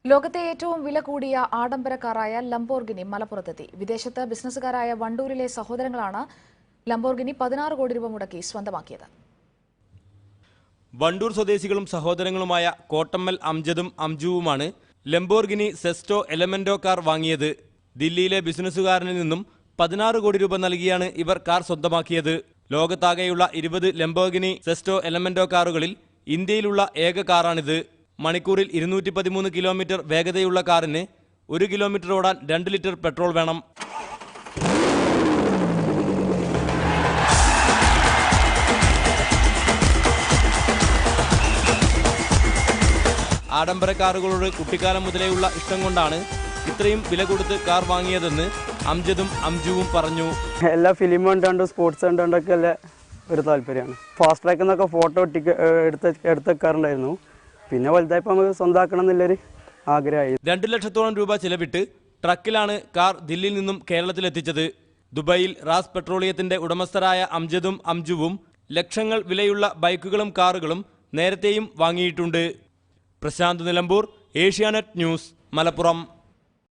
ലോകത്തെ ഏറ്റവും വില കൂടിയ ആഡംബര കാറായ ലംബോർഗിനി മലപ്പുറത്തെത്തി. വിദേശത്ത് ബിസിനസ്സുകാരായ വണ്ടൂരിലെ സഹോദരങ്ങളാണ് ലംബോർഗിനി 16 കോടി രൂപ മുടക്കി സ്വന്തമാക്കിയത്. വണ്ടൂർ സ്വദേശികളും സഹോദരങ്ങളുമായ കോട്ടമ്മൽ അംജദും അംജുവുമാണ് ലംബോർഗിനി സെസ്റ്റോ എലമെന്റോ കാർ വാങ്ങിയത്. ദില്ലിയിലെ ബിസിനസ്സുകാരനിൽ നിന്നും 16 കോടി രൂപ നൽകിയാണ് ഇവർ കാർ സ്വന്തമാക്കിയത്. ലോകത്താകെയുള്ള 20 ലംബോർഗിനി സെസ്റ്റോ എലമെന്റോ കാറുകളിൽ ഇന്ത്യയിലുള്ള ഏക കാറാണിത്. മണിക്കൂറിൽ 213 കിലോമീറ്റർ വേഗതയുള്ള കാറിന് 1 കിലോമീറ്റർ ഓടാൻ 2 ലിറ്റർ പെട്രോൾ വേണം. ആഡംബര കാറുകളോട് കുട്ടിക്കാലം മുതലേയുള്ള ഇഷ്ടം കൊണ്ടാണ് ഇത്രയും വില കൊടുത്ത് കാർ വാങ്ങിയതെന്ന് അംജദും അംജുവും പറഞ്ഞു. എല്ലാ ഫിലിം കണ്ടുകൊണ്ട് സ്പോർട്സ് കണ്ടുകൊണ്ടൊക്കെ അല്ലേ ഒരു താല്പര്യമാണ്. ഫാസ്റ്റ് ട്രാക്കിൽ നിന്നൊക്കെ ഫോട്ടോ എടുത്തേക്കാറുണ്ടായിരുന്നു. പിന്നെ വലുതായപ്പോൾ നമുക്ക് സ്വന്തമാക്കണം എന്നുള്ളൊരു ആഗ്രഹമായി. 2 ലക്ഷത്തോളം രൂപ ചിലവിട്ട് ട്രക്കിലാണ് കാർ ദില്ലിയിൽ നിന്നും കേരളത്തിലെത്തിച്ചത്. ദുബായിൽ റാസ് പെട്രോളിയത്തിന്റെ ഉടമസ്ഥരായ അംജദും അംജുവും ലക്ഷങ്ങൾ വിലയുള്ള ബൈക്കുകളും കാറുകളും നേരത്തെയും വാങ്ങിയിട്ടുണ്ട്. പ്രശാന്ത് നിലമ്പൂർ, ഏഷ്യാനെറ്റ് ന്യൂസ്, മലപ്പുറം.